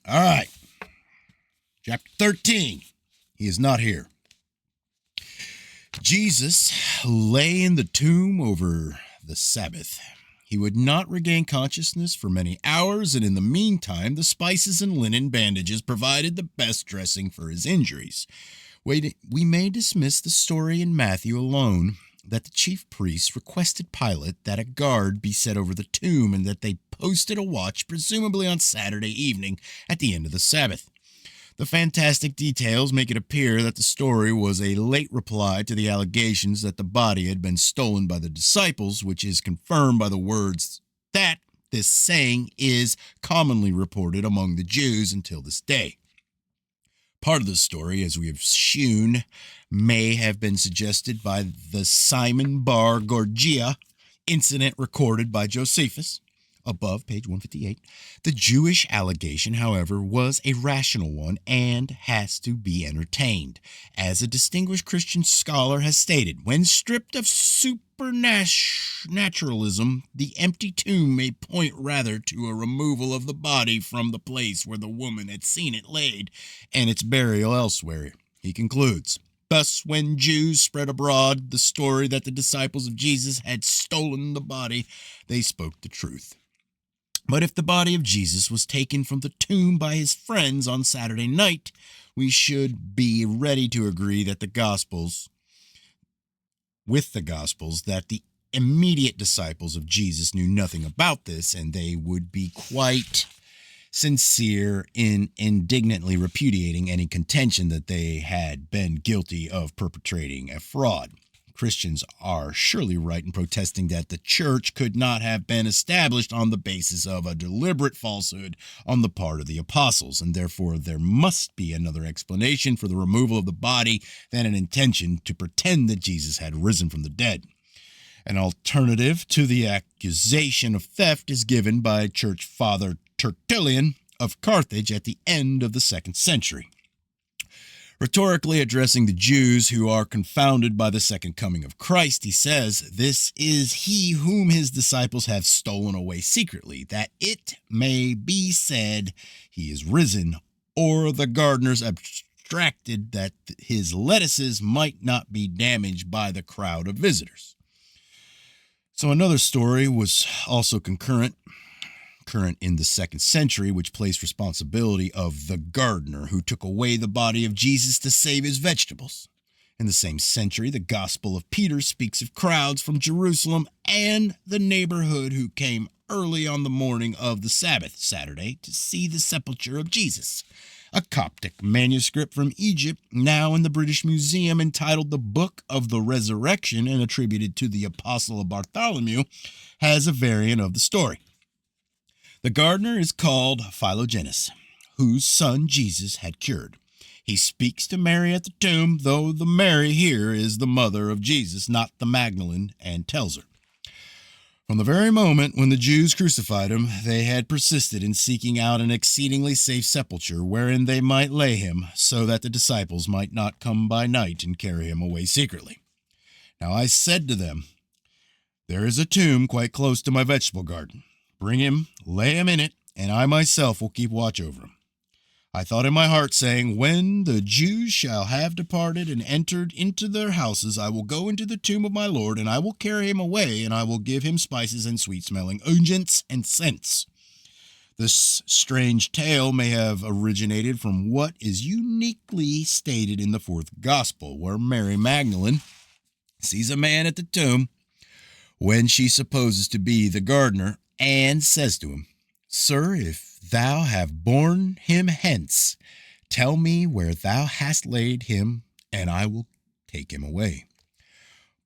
All right. Chapter 13. He is not here. Jesus lay in the tomb over the Sabbath. He would not regain consciousness for many hours, and in the meantime, the spices and linen bandages provided the best dressing for his injuries. We may dismiss the story in Matthew alone that the chief priests requested Pilate that a guard be set over the tomb and that they posted a watch, presumably on Saturday evening, at the end of the Sabbath. The fantastic details make it appear that the story was a late reply to the allegations that the body had been stolen by the disciples, which is confirmed by the words that this saying is commonly reported among the Jews until this day. Part of the story, as we have shewn, may have been suggested by the Simon Bar Gorgia incident recorded by Josephus, above page 158. The Jewish allegation, however, was a rational one and has to be entertained. As a distinguished Christian scholar has stated, when stripped of supernaturalism, the empty tomb may point rather to a removal of the body from the place where the woman had seen it laid and its burial elsewhere. He concludes, thus, when Jews spread abroad the story that the disciples of Jesus had stolen the body, they spoke the truth. But if the body of Jesus was taken from the tomb by his friends on Saturday night, we should be ready to agree that the Gospels, that the immediate disciples of Jesus knew nothing about this, and they would be quite sincere in indignantly repudiating any contention that they had been guilty of perpetrating a fraud. Christians are surely right in protesting that the church could not have been established on the basis of a deliberate falsehood on the part of the apostles, and therefore there must be another explanation for the removal of the body than an intention to pretend that Jesus had risen from the dead. An alternative to the accusation of theft is given by Church Father Tertullian of Carthage at the end of the 2nd century. Rhetorically addressing the Jews who are confounded by the second coming of Christ, he says, this is he whom his disciples have stolen away secretly, that it may be said he is risen, or the gardeners abstracted that his lettuces might not be damaged by the crowd of visitors. So another story was also current in the 2nd century, which placed responsibility of the gardener who took away the body of Jesus to save his vegetables. In the same century, the Gospel of Peter speaks of crowds from Jerusalem and the neighborhood who came early on the morning of the Sabbath, Saturday, to see the sepulchre of Jesus. A Coptic manuscript from Egypt, now in the British Museum, entitled The Book of the Resurrection and attributed to the Apostle Bartholomew, has a variant of the story. The gardener is called Philogenus, whose son Jesus had cured. He speaks to Mary at the tomb, though the Mary here is the mother of Jesus, not the Magdalene, and tells her. From the very moment when the Jews crucified him, they had persisted in seeking out an exceedingly safe sepulchre wherein they might lay him, so that the disciples might not come by night and carry him away secretly. Now I said to them, there is a tomb quite close to my vegetable garden. Bring him, lay him in it, and I myself will keep watch over him. I thought in my heart, saying, when the Jews shall have departed and entered into their houses, I will go into the tomb of my Lord, and I will carry him away, and I will give him spices and sweet-smelling unguents and scents. This strange tale may have originated from what is uniquely stated in the 4th Gospel, where Mary Magdalene sees a man at the tomb when she supposes to be the gardener, and says to him, Sir, if thou have borne him hence, tell me where thou hast laid him, and I will take him away.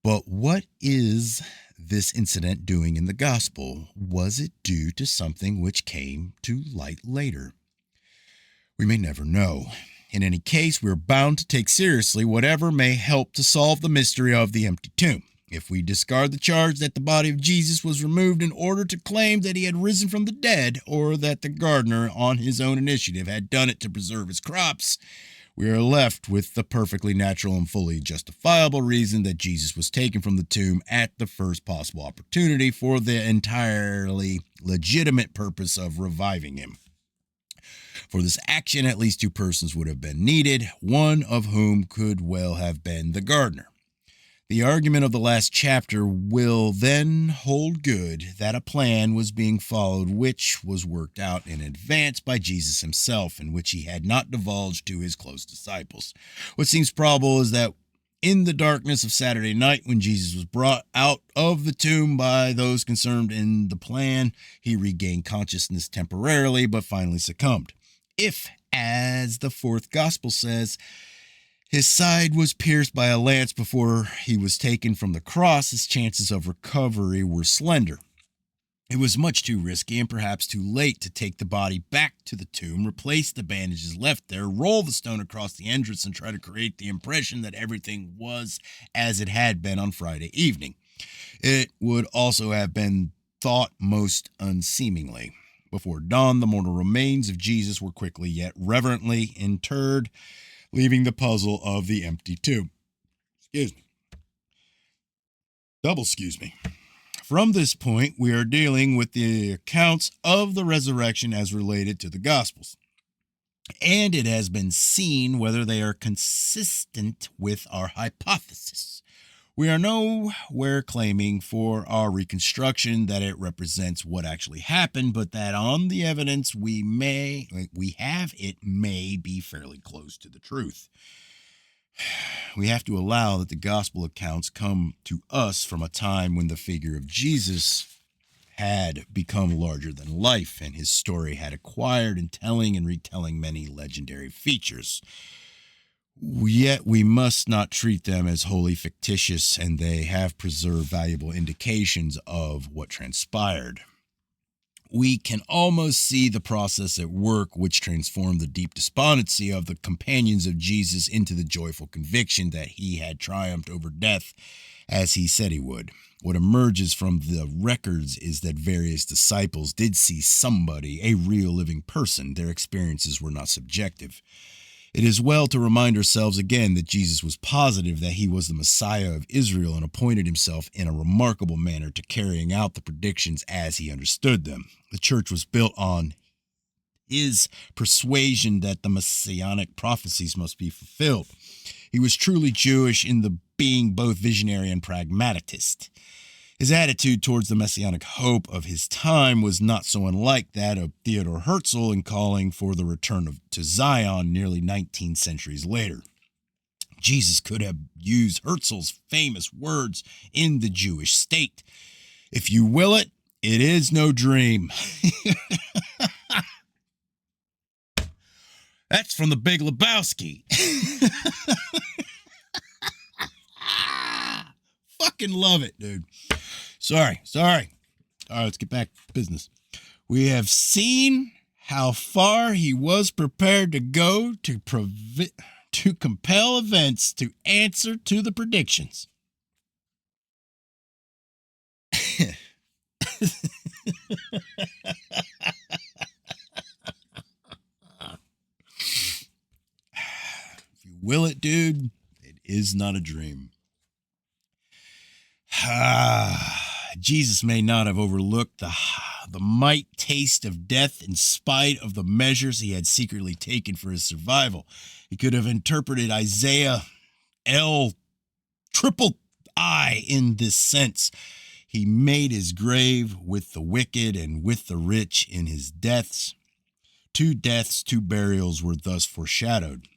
But what is this incident doing in the gospel? Was it due to something which came to light later? We may never know. In any case, we are bound to take seriously whatever may help to solve the mystery of the empty tomb. If we discard the charge that the body of Jesus was removed in order to claim that he had risen from the dead, or that the gardener, on his own initiative, had done it to preserve his crops, we are left with the perfectly natural and fully justifiable reason that Jesus was taken from the tomb at the first possible opportunity for the entirely legitimate purpose of reviving him. For this action, at least 2 persons would have been needed, one of whom could well have been the gardener. The argument of the last chapter will then hold good that a plan was being followed which was worked out in advance by Jesus himself, and which he had not divulged to his close disciples. What seems probable is that in the darkness of Saturday night, when Jesus was brought out of the tomb by those concerned in the plan, he regained consciousness temporarily, but finally succumbed. If, as the 4th gospel says, his side was pierced by a lance before he was taken from the cross, his chances of recovery were slender. It was much too risky and perhaps too late to take the body back to the tomb, replace the bandages left there, roll the stone across the entrance, and try to create the impression that everything was as it had been on Friday evening. It would also have been thought most unseemly. Before dawn, the mortal remains of Jesus were quickly yet reverently interred, leaving the puzzle of the empty tomb. Excuse me. From this point, we are dealing with the accounts of the resurrection as related to the Gospels. And it has been seen whether they are consistent with our hypothesis. We are nowhere claiming for our reconstruction that it represents what actually happened, but that on the evidence we have, it may be fairly close to the truth. We have to allow that the gospel accounts come to us from a time when the figure of Jesus had become larger than life, and his story had acquired in telling and retelling many legendary features. Yet we must not treat them as wholly fictitious, and they have preserved valuable indications of what transpired. We can almost see the process at work which transformed the deep despondency of the companions of Jesus into the joyful conviction that he had triumphed over death as he said he would. What emerges from the records is that various disciples did see somebody, a real living person. Their experiences were not subjective. It is well to remind ourselves again that Jesus was positive that he was the Messiah of Israel and appointed himself in a remarkable manner to carrying out the predictions as he understood them. The church was built on his persuasion that the messianic prophecies must be fulfilled. He was truly Jewish in the being both visionary and pragmatist. His attitude towards the messianic hope of his time was not so unlike that of Theodor Herzl in calling for the return to Zion nearly 19 centuries later. Jesus could have used Herzl's famous words in the Jewish state. If you will it, it is no dream. That's from the Big Lebowski. Fucking love it, dude. Sorry. All right, let's get back to business. We have seen how far he was prepared to go to compel events to answer to the predictions. If you will it, dude, it is not a dream. Jesus may not have overlooked the might taste of death in spite of the measures he had secretly taken for his survival. He could have interpreted Isaiah triple I in this sense. He made his grave with the wicked and with the rich in his deaths. 2 deaths, 2 burials were thus foreshadowed.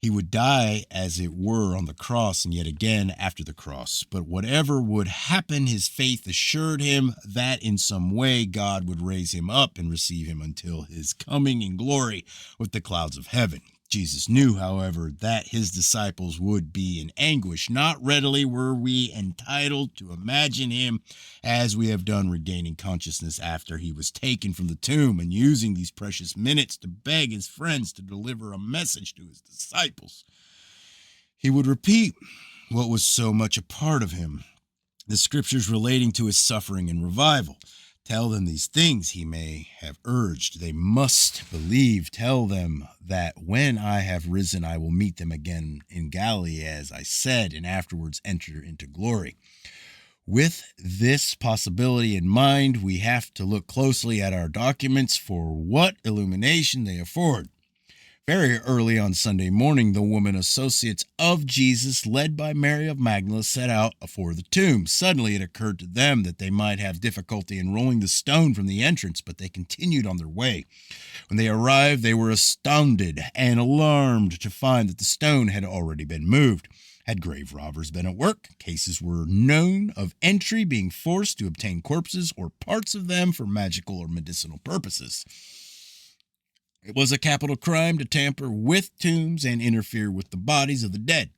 He would die, as it were, on the cross, and yet again after the cross. But whatever would happen, his faith assured him that in some way God would raise him up and receive him until his coming in glory with the clouds of heaven. Jesus knew, however, that his disciples would be in anguish. Not readily were we entitled to imagine him, as we have done, regaining consciousness after he was taken from the tomb and using these precious minutes to beg his friends to deliver a message to his disciples. He would repeat what was so much a part of him, the scriptures relating to his suffering and revival. Tell them these things, he may have urged. They must believe. Tell them that when I have risen, I will meet them again in Galilee, as I said, and afterwards enter into glory. With this possibility in mind, we have to look closely at our documents for what illumination they afford. Very early on Sunday morning, the woman associates of Jesus, led by Mary of Magdala, set out for the tomb. Suddenly it occurred to them that they might have difficulty in rolling the stone from the entrance, but they continued on their way. When they arrived, they were astounded and alarmed to find that the stone had already been moved. Had grave robbers been at work? Cases were known of entry being forced to obtain corpses or parts of them for magical or medicinal purposes. It was a capital crime to tamper with tombs and interfere with the bodies of the dead.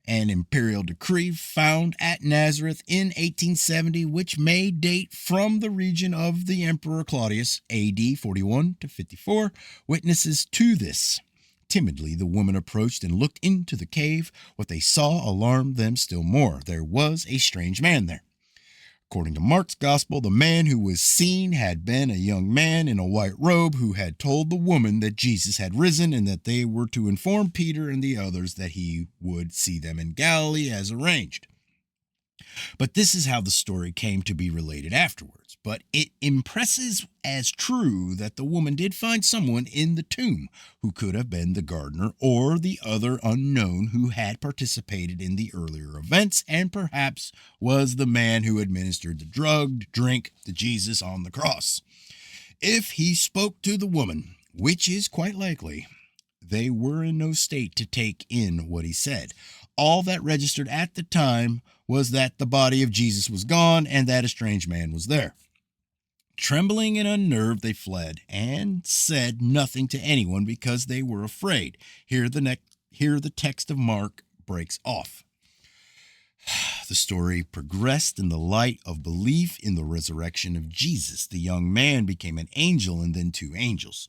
An imperial decree found at Nazareth in 1870, which may date from the region of the Emperor Claudius, AD 41 to 54, witnesses to this. Timidly, the woman approached and looked into the cave. What they saw alarmed them still more. There was a strange man there. According to Mark's gospel, the man who was seen had been a young man in a white robe who had told the woman that Jesus had risen and that they were to inform Peter and the others that he would see them in Galilee as arranged. But this is how the story came to be related afterwards. But it impresses as true that the woman did find someone in the tomb who could have been the gardener or the other unknown who had participated in the earlier events and perhaps was the man who administered the drugged drink to Jesus on the cross. If he spoke to the woman, which is quite likely, they were in no state to take in what he said. All that registered at the time was that the body of Jesus was gone and that a strange man was there. Trembling and unnerved, they fled and said nothing to anyone because they were afraid. Here the text of Mark breaks off. The story progressed in the light of belief in the resurrection of Jesus. The young man became an angel and then two angels.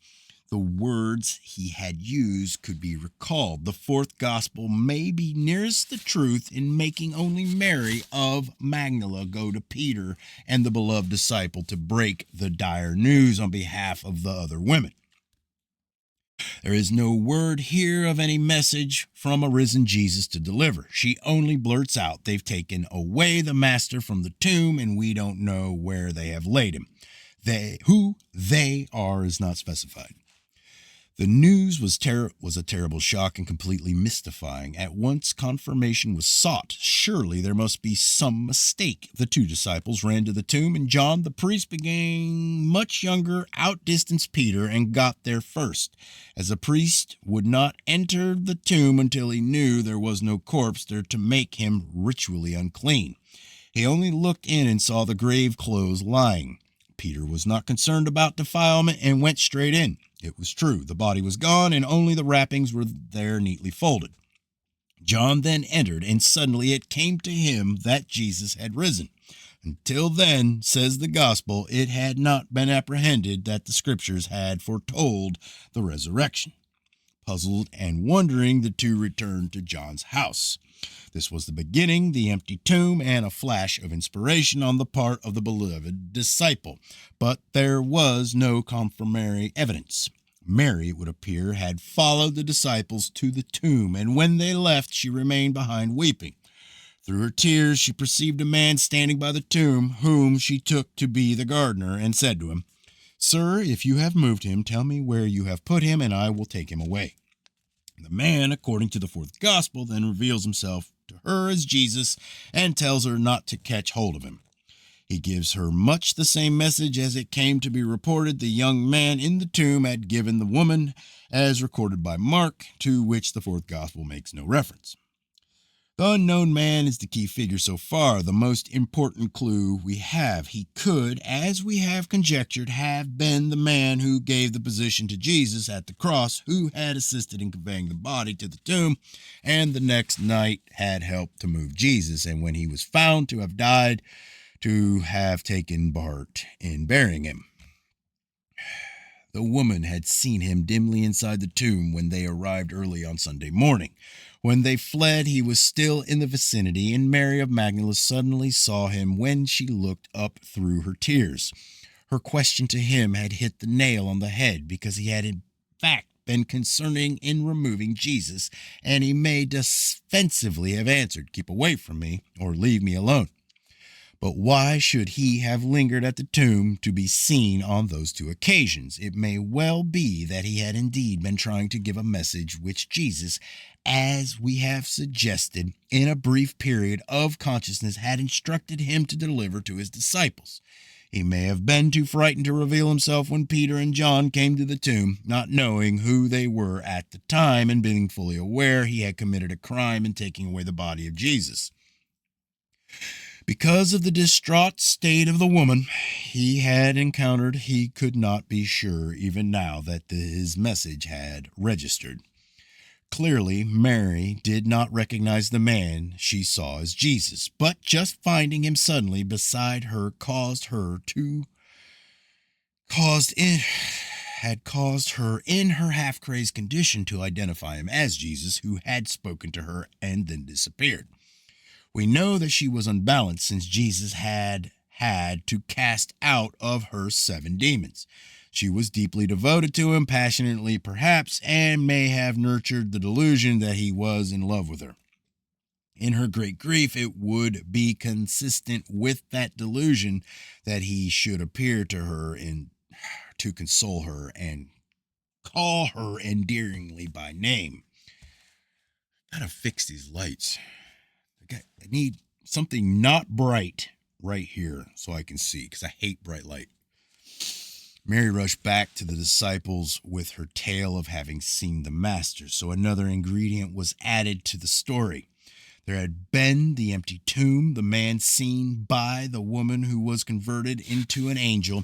The words he had used could be recalled. The fourth gospel may be nearest the truth in making only Mary of Magdala go to Peter and the beloved disciple to break the dire news on behalf of the other women. There is no word here of any message from a risen Jesus to deliver. She only blurts out, "They've taken away the master from the tomb and we don't know where they have laid him." Who they are is not specified. The news was a terrible shock and completely mystifying. At once confirmation was sought. Surely there must be some mistake. The two disciples ran to the tomb, and John the priest, being much younger, outdistanced Peter and got there first. As a priest would not enter the tomb until he knew there was no corpse there to make him ritually unclean. He only looked in and saw the grave clothes lying. Peter was not concerned about defilement and went straight in. It was true. The body was gone and only the wrappings were there neatly folded. John then entered, and suddenly it came to him that Jesus had risen. Until then, says the gospel, it had not been apprehended that the scriptures had foretold the resurrection. Puzzled and wondering, the two returned to John's house. This was the beginning, the empty tomb, and a flash of inspiration on the part of the beloved disciple. But there was no confirmatory evidence. Mary, it would appear, had followed the disciples to the tomb, and when they left, she remained behind weeping. Through her tears, she perceived a man standing by the tomb, whom she took to be the gardener, and said to him, "Sir, if you have moved him, tell me where you have put him, and I will take him away." The man, according to the fourth gospel, then reveals himself to her as Jesus and tells her not to catch hold of him. He gives her much the same message as it came to be reported the young man in the tomb had given the woman, as recorded by Mark, to which the fourth gospel makes no reference. The unknown man is the key figure so far, the most important clue we have. He could, as we have conjectured, have been the man who gave the position to Jesus at the cross, who had assisted in conveying the body to the tomb, and the next night had helped to move Jesus, and when he was found to have died, to have taken part in burying him. The woman had seen him dimly inside the tomb when they arrived early on Sunday morning. When they fled, he was still in the vicinity, and Mary of Magdala suddenly saw him when she looked up through her tears. Her question to him had hit the nail on the head, because he had in fact been concerning in removing Jesus, and he may defensively have answered, "Keep away from me, or leave me alone." But why should he have lingered at the tomb to be seen on those two occasions? It may well be that he had indeed been trying to give a message which Jesus, as we have suggested, in a brief period of consciousness had instructed him to deliver to his disciples. He may have been too frightened to reveal himself when Peter and John came to the tomb, not knowing who they were at the time and being fully aware he had committed a crime in taking away the body of Jesus. Because of the distraught state of the woman he had encountered, he could not be sure even now that his message had registered. Clearly, Mary did not recognize the man she saw as Jesus, but just finding him suddenly beside her had caused her in her half-crazed condition to identify him as Jesus, who had spoken to her and then disappeared. We know that she was unbalanced since Jesus had to cast out of her 7 demons. She was deeply devoted to him, passionately perhaps, and may have nurtured the delusion that he was in love with her. In her great grief, it would be consistent with that delusion that he should appear to her to console her and call her endearingly by name. Gotta fix these lights. I need something not bright right here so I can see, because I hate bright light. Mary rushed back to the disciples with her tale of having seen the Master, so another ingredient was added to the story. There had been the empty tomb, the man seen by the woman who was converted into an angel,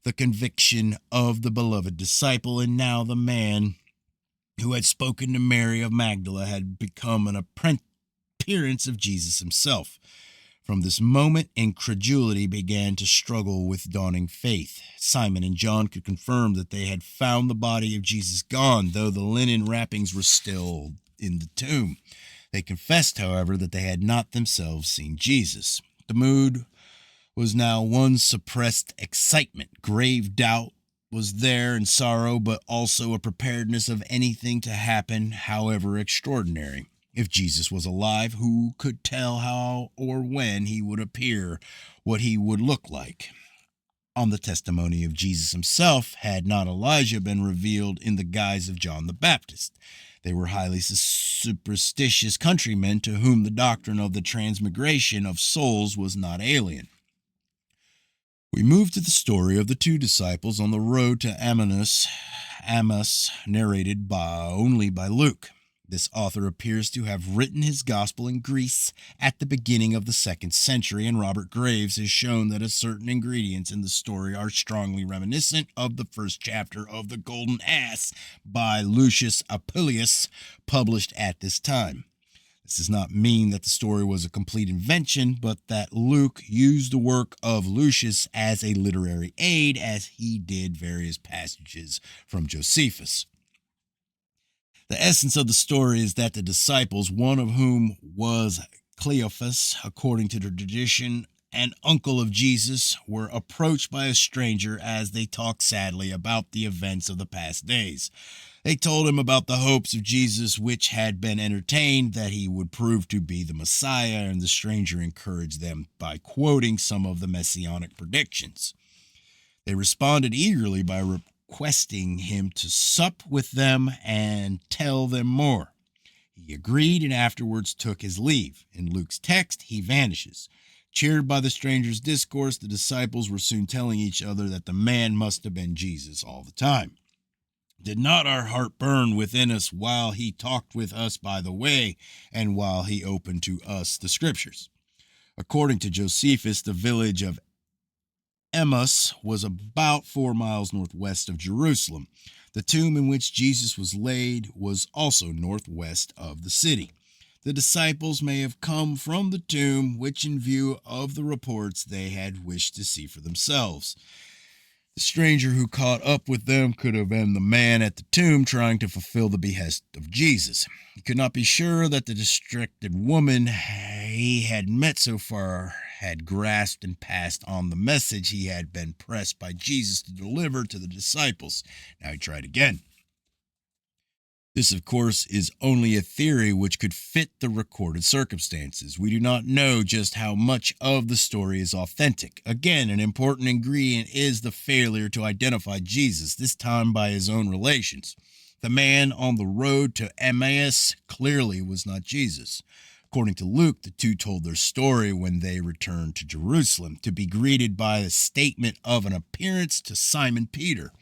the conviction of the beloved disciple, and now the man who had spoken to Mary of Magdala had become an appearance of Jesus himself. From this moment, incredulity began to struggle with dawning faith. Simon and John could confirm that they had found the body of Jesus gone, though the linen wrappings were still in the tomb. They confessed, however, that they had not themselves seen Jesus. The mood was now one suppressed excitement. Grave doubt was there and sorrow, but also a preparedness of anything to happen, however extraordinary. If Jesus was alive, who could tell how or when he would appear, what he would look like? On the testimony of Jesus himself, had not Elijah been revealed in the guise of John the Baptist? They were highly superstitious countrymen to whom the doctrine of the transmigration of souls was not alien. We move to the story of the 2 disciples on the road to Emmaus, narrated only by Luke. This author appears to have written his gospel in Greece at the beginning of the 2nd century, and Robert Graves has shown that certain ingredients in the story are strongly reminiscent of the first chapter of The Golden Ass by Lucius Appuleius, published at this time. This does not mean that the story was a complete invention, but that Luke used the work of Lucius as a literary aid, as he did various passages from Josephus. The essence of the story is that the disciples, one of whom was Cleophas, according to the tradition, an uncle of Jesus, were approached by a stranger as they talked sadly about the events of the past days. They told him about the hopes of Jesus which had been entertained, that he would prove to be the Messiah, and the stranger encouraged them by quoting some of the messianic predictions. They responded eagerly by requesting him to sup with them and tell them more. He agreed and afterwards took his leave. In Luke's text, he vanishes. Cheered by the stranger's discourse, the disciples were soon telling each other that the man must have been Jesus all the time. Did not our heart burn within us while he talked with us by the way, and while he opened to us the scriptures? According to Josephus, the village of Emmaus was about 4 miles northwest of Jerusalem. The tomb in which Jesus was laid was also northwest of the city. The disciples may have come from the tomb, which in view of the reports they had wished to see for themselves. The stranger who caught up with them could have been the man at the tomb trying to fulfill the behest of Jesus. He could not be sure that the distracted woman he had met so far had grasped and passed on the message he had been pressed by Jesus to deliver to the disciples. Now he tried again. This, of course, is only a theory which could fit the recorded circumstances. We do not know just how much of the story is authentic. Again, an important ingredient is the failure to identify Jesus, this time by his own relations. The man on the road to Emmaus clearly was not Jesus. According to Luke, the two told their story when they returned to Jerusalem, to be greeted by a statement of an appearance to Simon Peter.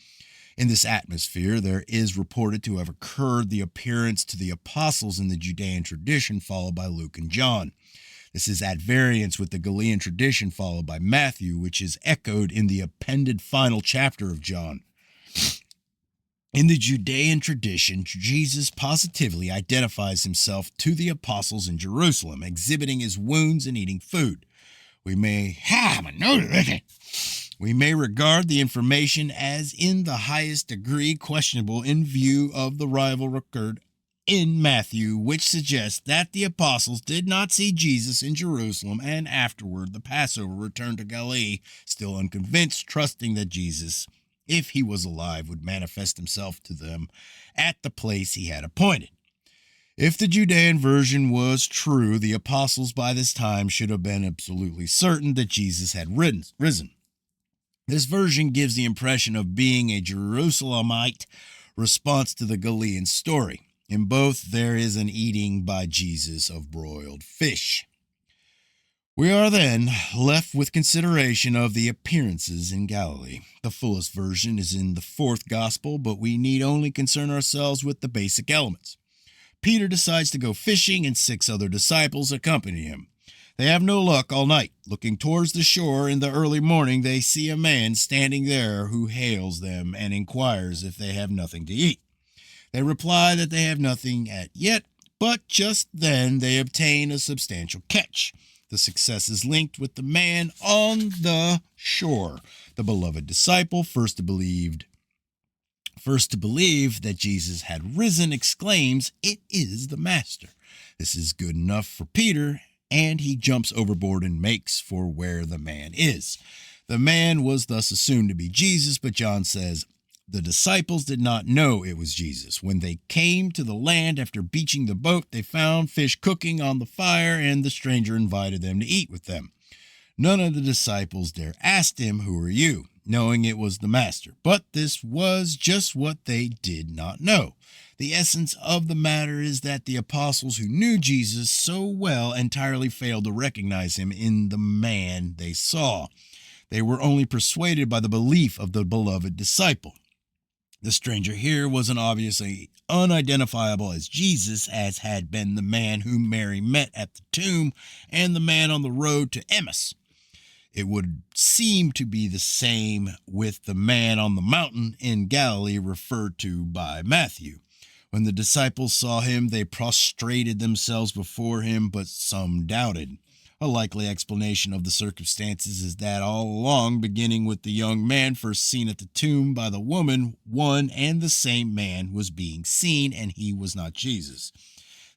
In this atmosphere, there is reported to have occurred the appearance to the apostles in the Judean tradition, followed by Luke and John. This is at variance with the Galilean tradition followed by Matthew, which is echoed in the appended final chapter of John. In the Judean tradition, Jesus positively identifies himself to the apostles in Jerusalem, exhibiting his wounds and eating food. We may regard the information as in the highest degree questionable in view of the rival record in Matthew, which suggests that the apostles did not see Jesus in Jerusalem and afterward the Passover returned to Galilee, still unconvinced, trusting that Jesus, if he was alive, would manifest himself to them at the place he had appointed. If the Judean version was true, the apostles by this time should have been absolutely certain that Jesus had risen. This version gives the impression of being a Jerusalemite response to the Galilean story. In both, there is an eating by Jesus of broiled fish. We are then left with consideration of the appearances in Galilee. The fullest version is in the fourth gospel, but we need only concern ourselves with the basic elements. Peter decides to go fishing, and 6 other disciples accompany him. They have no luck all night. Looking towards the shore in the early morning, they see a man standing there who hails them and inquires if they have nothing to eat. They reply that they have nothing as yet, but just then they obtain a substantial catch. The success is linked with the man on the shore, the beloved disciple, first to believe that Jesus had risen, exclaims, "It is the Master." This is good enough for Peter, and he jumps overboard and makes for where the man is. The man was thus assumed to be Jesus, but John says, the disciples did not know it was Jesus. When they came to the land after beaching the boat, they found fish cooking on the fire, and the stranger invited them to eat with them. None of the disciples dare ask him, "Who are you?" knowing it was the Master. But this was just what they did not know. The essence of the matter is that the apostles who knew Jesus so well entirely failed to recognize him in the man they saw. They were only persuaded by the belief of the beloved disciple. The stranger here wasn't obviously unidentifiable as Jesus, as had been the man whom Mary met at the tomb and the man on the road to Emmaus. It would seem to be the same with the man on the mountain in Galilee referred to by Matthew. When the disciples saw him, they prostrated themselves before him, but some doubted. A likely explanation of the circumstances is that all along, beginning with the young man first seen at the tomb by the woman, one and the same man was being seen, and he was not Jesus.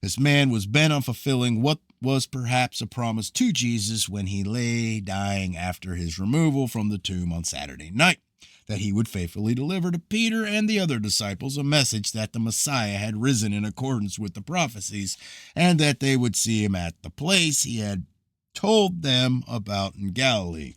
This man was bent on fulfilling what was perhaps a promise to Jesus when he lay dying after his removal from the tomb on Saturday night, that he would faithfully deliver to Peter and the other disciples a message that the Messiah had risen in accordance with the prophecies, and that they would see him at the place he had told them about in Galilee.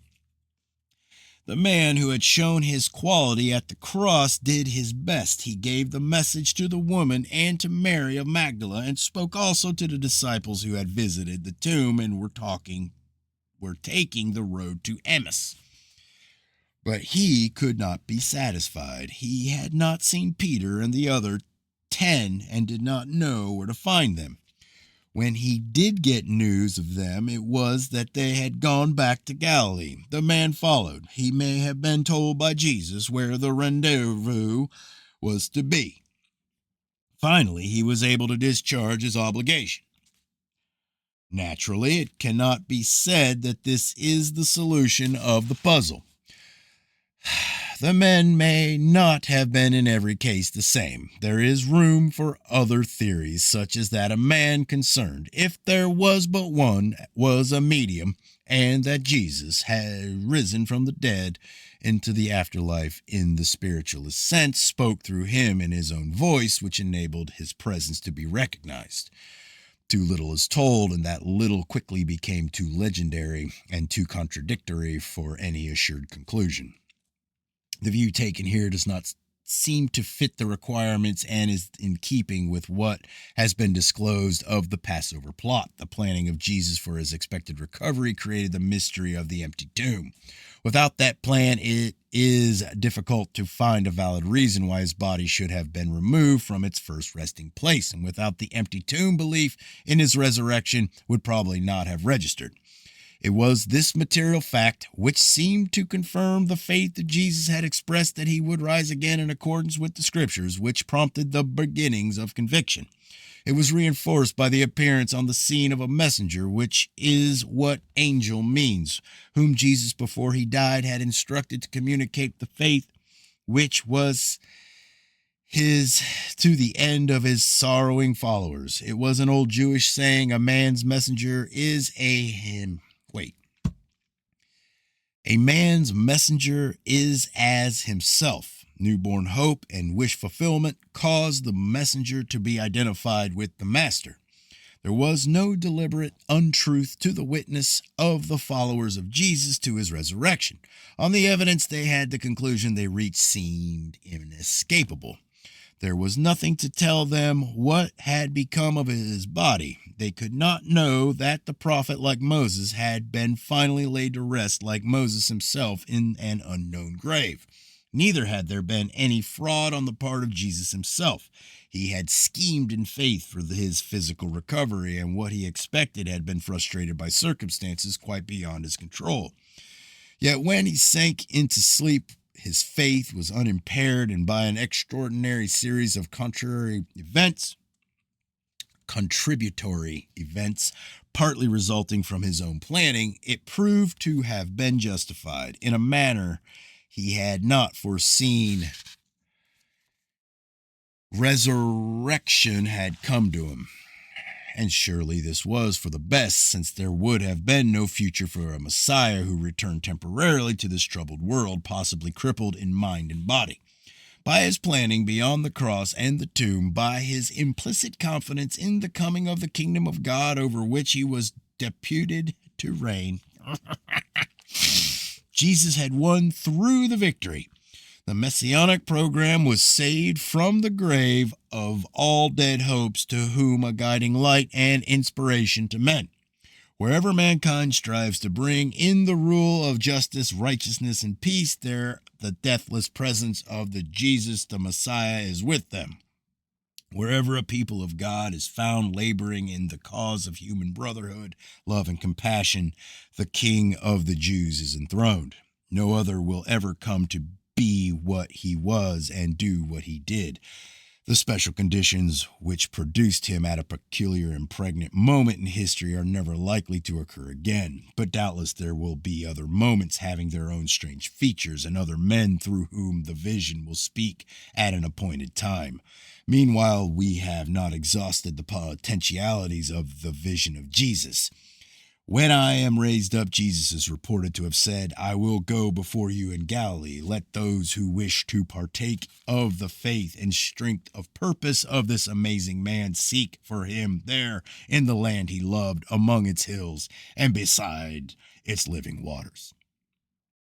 The man who had shown his quality at the cross did his best. He gave the message to the woman and to Mary of Magdala, and spoke also to the disciples who had visited the tomb and were taking the road to Emmaus. But he could not be satisfied. He had not seen Peter and the other 10 and did not know where to find them. When he did get news of them, it was that they had gone back to Galilee. The man followed. He may have been told by Jesus where the rendezvous was to be. Finally, he was able to discharge his obligation. Naturally, it cannot be said that this is the solution of the puzzle. The men may not have been in every case the same. There is room for other theories, such as that a man concerned, if there was but one, was a medium, and that Jesus had risen from the dead into the afterlife in the spiritualist sense, spoke through him in his own voice, which enabled his presence to be recognized. Too little is told, and that little quickly became too legendary and too contradictory for any assured conclusion. The view taken here does not seem to fit the requirements and is in keeping with what has been disclosed of the Passover plot. The planning of Jesus for his expected recovery created the mystery of the empty tomb. Without that plan, it is difficult to find a valid reason why his body should have been removed from its first resting place, and without the empty tomb, belief in his resurrection would probably not have registered. It was this material fact, which seemed to confirm the faith that Jesus had expressed that he would rise again in accordance with the scriptures, which prompted the beginnings of conviction. It was reinforced by the appearance on the scene of a messenger, which is what angel means, whom Jesus, before he died, had instructed to communicate the faith which was his to the end of his sorrowing followers. It was an old Jewish saying, a man's messenger is a man's messenger is as himself. Newborn hope and wish fulfillment caused the messenger to be identified with the master. There was no deliberate untruth to the witness of the followers of Jesus to his resurrection. On the evidence they had, the conclusion they reached seemed inescapable. There was nothing to tell them what had become of his body. They could not know that the prophet, like Moses, had been finally laid to rest, like Moses himself, in an unknown grave. Neither had there been any fraud on the part of Jesus himself. He had schemed in faith for his physical recovery, and what he expected had been frustrated by circumstances quite beyond his control. Yet when he sank into sleep, his faith was unimpaired, and by an extraordinary series of contributory events, partly resulting from his own planning, it proved to have been justified in a manner he had not foreseen. Resurrection had come to him. And surely this was for the best, since there would have been no future for a Messiah who returned temporarily to this troubled world, possibly crippled in mind and body. By his planning beyond the cross and the tomb, by his implicit confidence in the coming of the kingdom of God over which he was deputed to reign, Jesus had won through the victory. The messianic program was saved from the grave of all dead hopes, to whom a guiding light and inspiration to men. Wherever mankind strives to bring in the rule of justice, righteousness, and peace, there the deathless presence of the Jesus, the Messiah, is with them. Wherever a people of God is found laboring in the cause of human brotherhood, love, and compassion, the King of the Jews is enthroned. No other will ever come to be what he was and do what he did. The special conditions which produced him at a peculiar and pregnant moment in history are never likely to occur again, but doubtless there will be other moments having their own strange features, and other men through whom the vision will speak at an appointed time. Meanwhile, we have not exhausted the potentialities of the vision of Jesus. When I am raised up, Jesus is reported to have said, I will go before you in Galilee. Let those who wish to partake of the faith and strength of purpose of this amazing man seek for him there in the land he loved, among its hills and beside its living waters.